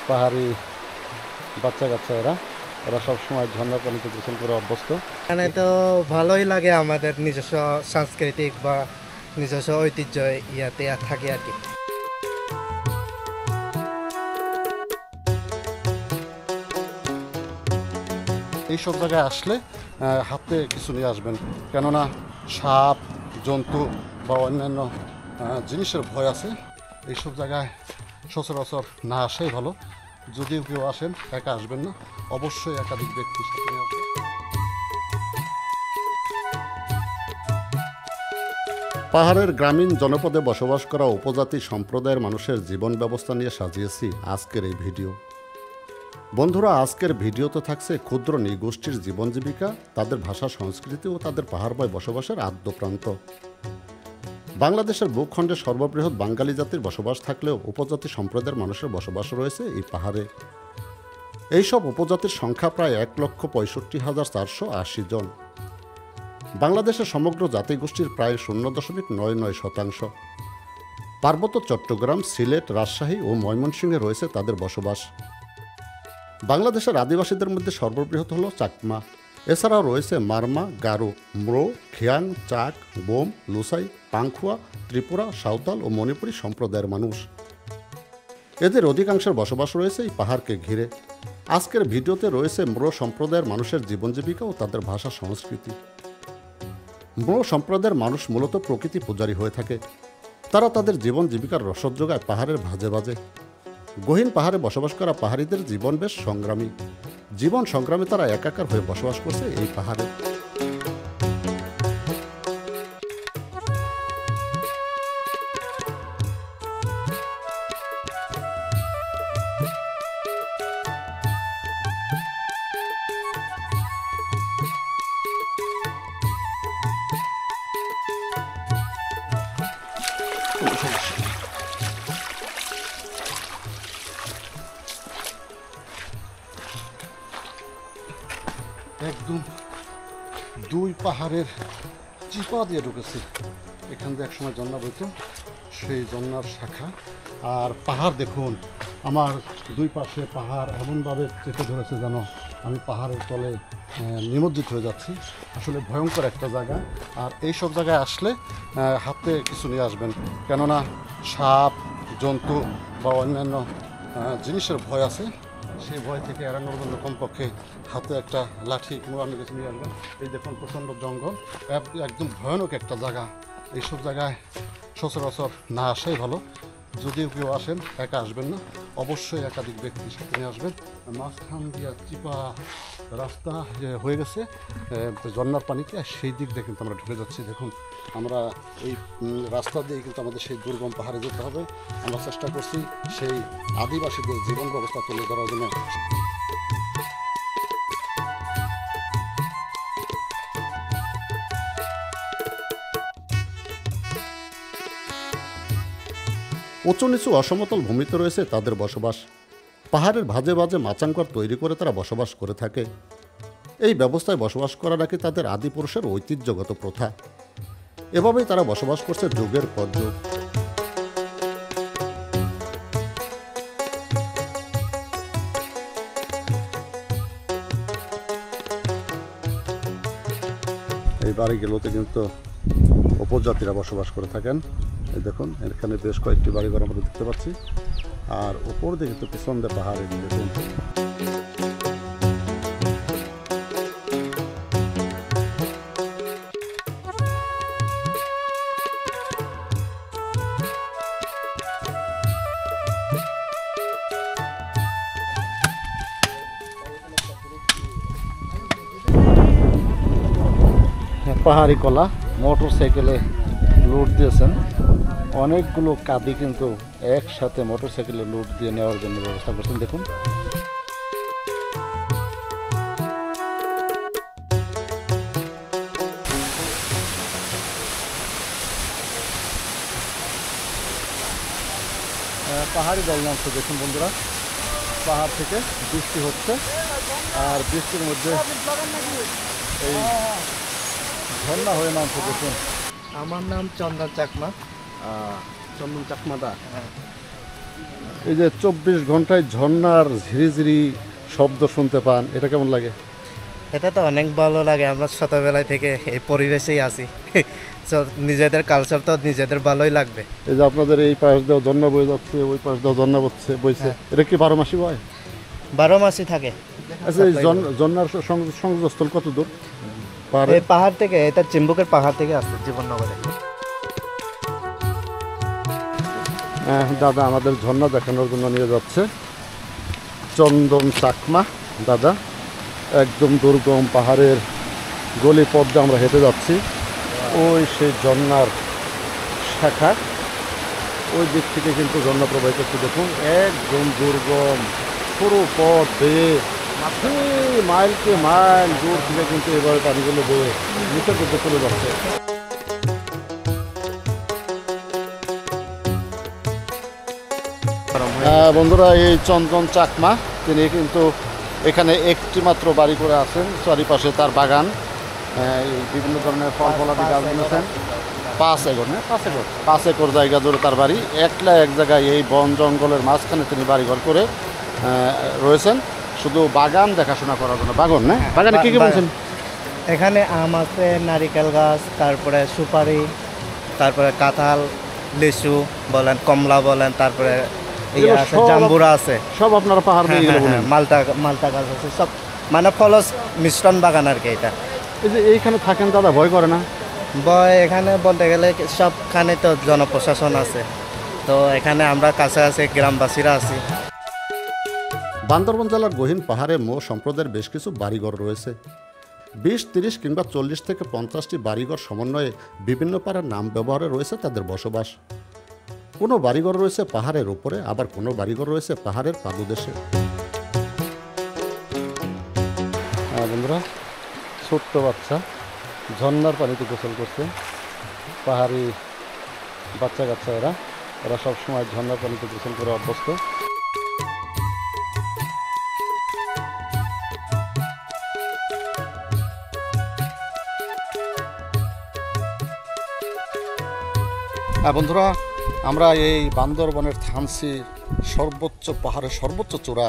পাহাড়ি বাচ্চা কাচ্চা এরা ওরা সবসময় ঝর্ণার পানিতে গোসল করে অভ্যস্ত। এখানে তো ভালোই লাগে, আমাদের নিজস্ব সাংস্কৃতিক বা নিজস্ব ঐতিহ্য ইয়াতে থাকে আর কি। এইসব জায়গায় আসলে হাতে কিছু নিয়ে আসবেন, কেননা সাপ জন্তু বা অন্যান্য জিনিসের ভয় আছে। এইসব জায়গায় সচরাচর না আসাই ভালো। যদিও কেউ আসেন একা আসবেন না, অবশ্যই একাধিক ব্যক্তির সাথে নিয়ে আসবেন। পাহাড়ের গ্রামীণ জনপদে বসবাস করা উপজাতি সম্প্রদায়ের মানুষের জীবন ব্যবস্থা নিয়ে সাজিয়েছি আজকের এই ভিডিও। বন্ধুরা, আজকের ভিডিওতে থাকছে ক্ষুদ্র নৃগোষ্ঠীর জীবন জীবিকা, তাদের ভাষা সংস্কৃতি ও তাদের পাহাড়ময় বসবাসের আদ্যপ্রান্ত। বাংলাদেশের ভূখণ্ডে সর্ববৃহৎ বাঙালি জাতির বসবাস থাকলেও উপজাতি সম্প্রদায়ের মানুষের বসবাস রয়েছে এই পাহাড়ে। এইসব উপজাতির সংখ্যা প্রায় ১,৬৫,৪৮০ জন। বাংলাদেশের সমগ্র জাতিগোষ্ঠীর প্রায় 0.99%। পার্বত্য চট্টগ্রাম, সিলেট, রাজশাহী ও ময়মনসিংহে রয়েছে তাদের বসবাস। বাংলাদেশের আদিবাসীদের মধ্যে সর্ববৃহৎ হল চাকমা। এছাড়াও রয়েছে মারমা, গারো, ম্রো, খিয়াং, চাক, বোম, লুসাই, পাংখুয়া, ত্রিপুরা, সাঁওতাল ও মণিপুরী সম্প্রদায়ের মানুষ। এদের অধিকাংশের বসবাস রয়েছে এই পাহাড়কে ঘিরে। আজকের ভিডিওতে রয়েছে ম্রো সম্প্রদায়ের মানুষের জীবন জীবিকা ও তাদের ভাষা সংস্কৃতি। ম্রো সম্প্রদায়ের মানুষ মূলত প্রকৃতি পূজারী হয়ে থাকে। তারা তাদের জীবন জীবিকার রসদ যোগায় পাহাড়ের ভাজে ভাজে। গহীন পাহাড়ে বসবাস করা পাহাড়িদের জীবন বেশ সংগ্রামী। জীবন সংগ্রামে তারা একাকার হয়ে বসবাস করছে এই পাহাড়ে। একদম দুই পাহাড়ের চিপা দিয়ে ঢুকেছি। এখান দিয়ে একসময় ঝর্ণা বইতো, সেই ঝর্ণার শাখা। আর পাহাড় দেখুন, আমার দুই পাশে পাহাড় এমনভাবে চেপে ধরেছে যেন আমি পাহাড়ের তলে নিমজ্জিত হয়ে যাচ্ছি। আসলে ভয়ঙ্কর একটা জায়গা। আর এই সব জায়গায় আসলে হাতে কিছু নিয়ে আসবেন, কেননা সাপ জন্তু বা অন্যান্য জিনিসের ভয় আছে। সেই ভয় থেকে এড়ানোর জন্য কমপক্ষে হাতে একটা লাঠি কিংবা অন্য কিছু নিয়ে আসবেন। এই দেখুন প্রচণ্ড জঙ্গল, একদম ভয়ানক একটা জায়গা। এইসব জায়গায় সচরাচর না আসাই ভালো। যদিও কেউ আসেন একা আসবেন না, অবশ্যই একাধিক ব্যক্তির সাথে নিয়ে আসবেন। মাঝখান দিয়ে চিপা রাস্তা হয়ে গেছে ঝর্ণার পানিতে, আর সেই দিক দিয়ে কিন্তু আমরা ঢুকে যাচ্ছি। দেখুন, আমরা এই রাস্তা দিয়ে কিন্তু আমাদের সেই দুর্গম পাহাড়ে যেতে হবে। আমরা চেষ্টা করছি সেই আদিবাসীদের জীবন ব্যবস্থা তুলে ধরার জন্য। উঁচু নিচু অসমতল ভূমিতে রয়েছে তাদের বসবাস। পাহাড়ের ভাজে ভাজে মাচাঙ্কর তৈরি করে তারা বসবাস করে থাকে। এই ব্যবস্থায় বসবাস করা নাকি তাদের আদিপুরুষের ঐতিহ্যগত প্রথা। এভাবেই তারা বসবাস করছে যুগের পর যুগ। এই বাড়িগুলোতে কিন্তু উপজাতিরা বসবাস করে থাকেন। এই দেখুন, এখানে বেশ কয়েকটি বাড়িঘর আমরা দেখতে পাচ্ছি। আর উপর দিকে কিন্তু পিছন দিয়ে পাহাড়ে দেখুন। পাহাড়ি কলা মোটর সাইকেলে লোড দিয়েছেন। অনেকগুলো কাঁদি কিন্তু একসাথে মোটর সাইকেলে লোড দিয়ে নেওয়ার জন্য ব্যবস্থা করছেন। দেখুন, পাহাড়ি জল নামছে। দেখুন বন্ধুরা, পাহাড় থেকে বৃষ্টি হচ্ছে, আর বৃষ্টির মধ্যে এই ঝর্ণা হয়ে নামছে। দেখুন, আমার নাম চন্দন চাকমা। চন্দন চাকমাদা। এই যে 24 ঘন্টায় ঝর্ণার ঝিরিঝিরি শব্দ শুনতে পান, এটা কেমন লাগে? এটা তো অনেক ভালো লাগে, আমরা ছোটবেলায় থেকে এই পরিবেশেই আছি। তো নিজেদের কালচার তো নিজেদের ভালোই লাগবে। এই যে আপনাদের এই পাশ দিয়েও ঝর্ণা বয়ে যাচ্ছে, ওই পাশ দিয়েও ঝর্ণা বইছে, এটা কি 12 মাসই বয়? 12 মাসই থাকে। আচ্ছা, এই ঝর্ণার সংযোগস্থল কত দূর? এই পাহাড় থেকে, এটা চিম্বুকের পাহাড় থেকে আসছে জীবননগরে। দাদা আমাদের ঝর্ণা দেখানোর জন্য নিয়ে যাচ্ছে। চন্দন চাকমা দাদা, একদম দুর্গম পাহাড়ের গলি পথ দিয়ে আমরা হেঁটে যাচ্ছি। ওই সেই ঝর্ণার শাখা, ওই দিক থেকে কিন্তু ঝর্ণা প্রবাহিত হচ্ছে। দেখুন একদম দুর্গম পুরো পথ বেয়ে মাইলকে মাইল দূর থেকে কিন্তু এভাবে পানিগুলো বয়ে নিচের দিকে চলে যাচ্ছে। বন্ধুরা, এই চন্দন চাকমা তিনি কিন্তু এখানে একটি মাত্র বাড়ি করে আছেন, চারিপাশে তার বাগান, বিভিন্ন ধরনের ফল ফলাদি গাছ নিয়েছেন। 5 একর জায়গা জুড়ে তার বাড়ি। একলা এক জায়গায় এই বন জঙ্গলের মাঝখানে তিনি বাড়িঘর করে রয়েছেন, শুধু বাগান দেখাশোনা করার জন্য। বাগান না, বাগানে কি কি বলছেন? এখানে আম আছে, নারিকেল গাছ, তারপরে সুপারি, তারপরে কাঁঠাল, লিচু বলেন, কমলা বলেন, তারপরে জাম্বুরা আছে। সব আপনারা পাহাড় দিয়ে গেলে বলেন? মালটা গাছ আছে, সব মানে ফলস মিশ্রণ বাগান আর কি এটা। এই যে এইখানে থাকেন দাদা, ভয় করে না? ভয় এখানে বলতে গেলে সবখানে তো জনপ্রশাসন আছে, তো এখানে আমরা কাছাকাছি গ্রামবাসীরা আছি। বান্দরবান জেলার গহীন পাহাড়ে মো সম্প্রদায়ের বেশ কিছু বাড়িঘর রয়েছে। 20, 30 কিংবা 40 থেকে 50টি বাড়িঘর সমন্বয়ে বিভিন্ন পাড়ার নাম ব্যবহারে রয়েছে তাদের বসবাস। কোনো বাড়িঘর রয়েছে পাহাড়ের উপরে, আবার কোনো বাড়িঘর রয়েছে পাহাড়ের পাদদেশে। বন্ধুরা, ছোট্ট বাচ্চা ঝর্ণার পানিতে গোসল করছে। পাহাড়ি বাচ্চা কাচ্চা এরা সবসময় ঝর্ণার পানিতে গোসল করে অভ্যস্ত। বন্ধুরা, আমরা এই বান্দরবনের থানচির সর্বোচ্চ পাহাড়ের সর্বোচ্চ চূড়া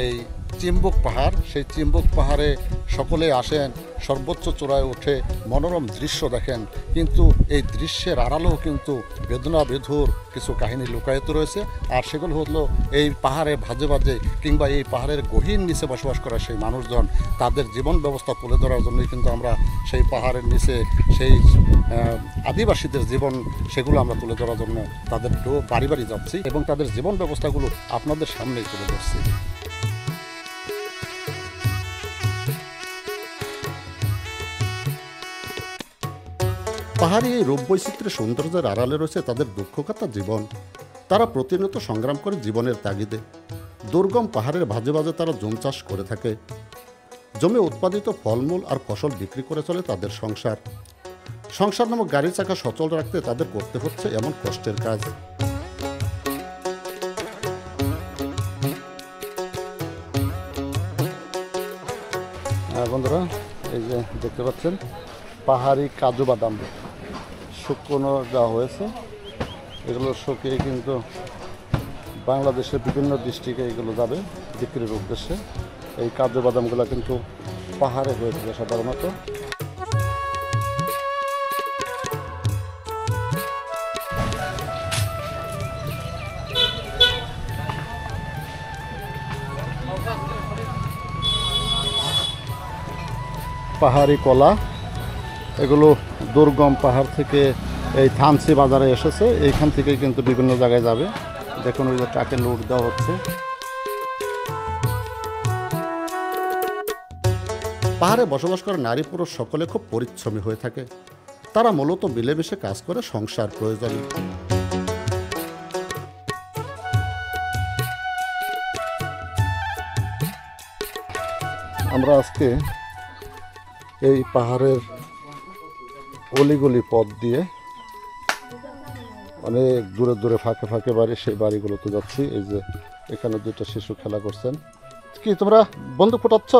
এই চিম্বুক পাহাড়, সেই চিম্বুক পাহাড়ে সকলে আসেন, সর্বোচ্চ চূড়ায় উঠে মনোরম দৃশ্য দেখেন। কিন্তু এই দৃশ্যের আড়ালেও কিন্তু বেদনা বেধুর কিছু কাহিনী লুকায়িত রয়েছে। আর সেগুলো হলো এই পাহাড়ে ভাজে ভাজে কিংবা এই পাহাড়ের গহীন নিচে বসবাস করা সেই মানুষজন, তাদের জীবন ব্যবস্থা তুলে ধরার জন্যই কিন্তু আমরা সেই পাহাড়ের নিচে সেই আদিবাসীদের জীবন, সেগুলো আমরা তুলে ধরার জন্য তাদের বাড়ি বাড়ি যাচ্ছি এবং তাদের জীবন ব্যবস্থাগুলো আপনাদের সামনেই তুলে ধরছি। পাহাড়ি এই রূপ বৈচিত্র্যের সৌন্দর্যের আড়ালে রয়েছে তাদের দুঃখকথা জীবন। তারা প্রতিনিয়ত সংগ্রাম করে জীবনের তাগিদে। দুর্গম পাহাড়ের ভাজে ভাজে তারা জমি চাষ করে থাকে। জমি উৎপাদিত ফলমূল আর ফসল বিক্রি করে চলে তাদের সংসার। সংসার নামক গাড়ি চাকা সচল রাখতে তাদের করতে হচ্ছে এমন কষ্টের কাজ। বন্ধুরা, এই যে দেখতে পাচ্ছেন পাহাড়ি কাজু বাদাম শুকনো দেওয়া হয়েছে। এগুলো শুকিয়ে কিন্তু বাংলাদেশের বিভিন্ন ডিস্ট্রিক্টে এগুলো যাবে বিক্রির উদ্দেশ্যে। এই কাজু বাদামগুলো কিন্তু পাহাড়ে হয়ে থাকে সাধারণত। পাহাড়ি কলা, এগুলো দুর্গম পাহাড় থেকে এই থানচি বাজারে এসেছে, এইখান থেকে কিন্তু বিভিন্ন জায়গায় যাবে। দেখুন ওই যে ট্রাকে লোড দেওয়া হচ্ছে। পাহাড়ে বসবাস করে নারী পুরুষ সকলে খুব পরিশ্রমী হয়ে থাকে। তারা মূলত মিলেমিশে কাজ করে সংসার প্রয়োজনে। আমরা আজকে এই পাহাড়ের অলিগলি পথ দিয়ে অনেক দূরে দূরে ফাঁকে ফাঁকে বাড়ি, সেই বাড়িগুলোতে যাচ্ছি। এই যে এখানে দুটো শিশু খেলা করছেন। কি তোমরা বন্দুক ফোটাচ্ছ?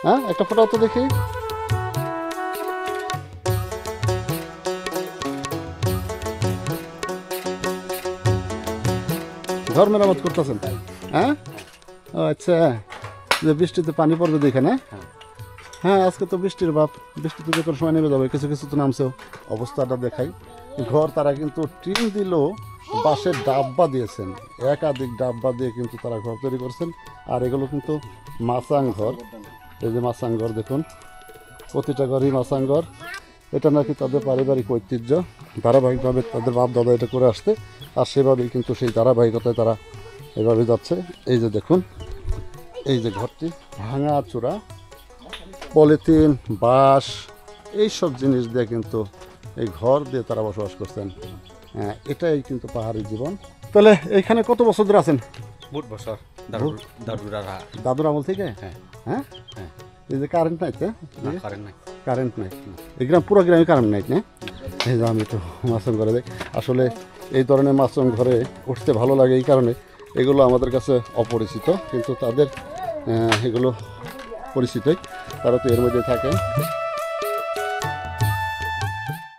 হ্যাঁ, একটা ফোটাও তো দেখি। ঘর মেরামত করতেছেন? হ্যাঁ, ও আচ্ছা, যে বৃষ্টিতে পানি পড়বে দেখে না? হ্যাঁ, আজকে তো বৃষ্টির বাপ, বৃষ্টিতে যে কোনো সময় নেমে যাবে, কিছু কিছু তো নামছেও। অবস্থাটা দেখাই, ঘর তারা কিন্তু টিন দিলেও বাঁশের ডাব্বা দিয়েছেন, একাধিক ডাব্বা দিয়ে কিন্তু তারা ঘর তৈরি করছেন। আর এগুলো কিন্তু মাচাং ঘর, এই যে মাচাং ঘর দেখুন, প্রতিটা ঘরই মাচাং ঘর। এটা নাকি তাদের পারিবারিক ঐতিহ্য, ধারাবাহিকভাবে তাদের বাপ দাদা এটা করে আসতে, আর সেভাবেই কিন্তু সেই ধারাবাহিকতায় তারা এভাবে যাচ্ছে। এই যে দেখুন, এই যে ঘরটি ভাঙা চূড়া, পলিথিন, বাঁশ, এইসব জিনিস দিয়ে কিন্তু এই ঘর দিয়ে তারা বসবাস করছেন। হ্যাঁ, এটাই কিন্তু পাহাড়ি জীবন। তাহলে এইখানে কত বছর ধরে আছেন? বহুত বছর দাদুর আমল থেকে? হ্যাঁ। হ্যাঁ, হ্যাঁ। এই যে কারেন্ট নাই তো? কারেন্ট নাই। কারেন্ট নাই, এই গ্রাম, পুরো গ্রামে কারেন্ট নাই না? এই যে আমি তো মাছন ঘরে যাই, আসলে এই ধরনের মাছন ঘরে উঠতে ভালো লাগে এই কারণে, এগুলো আমাদের কাছে অপরিচিত, কিন্তু তাদের এগুলো পরিচিতই, তারা তো এর মধ্যে থাকে।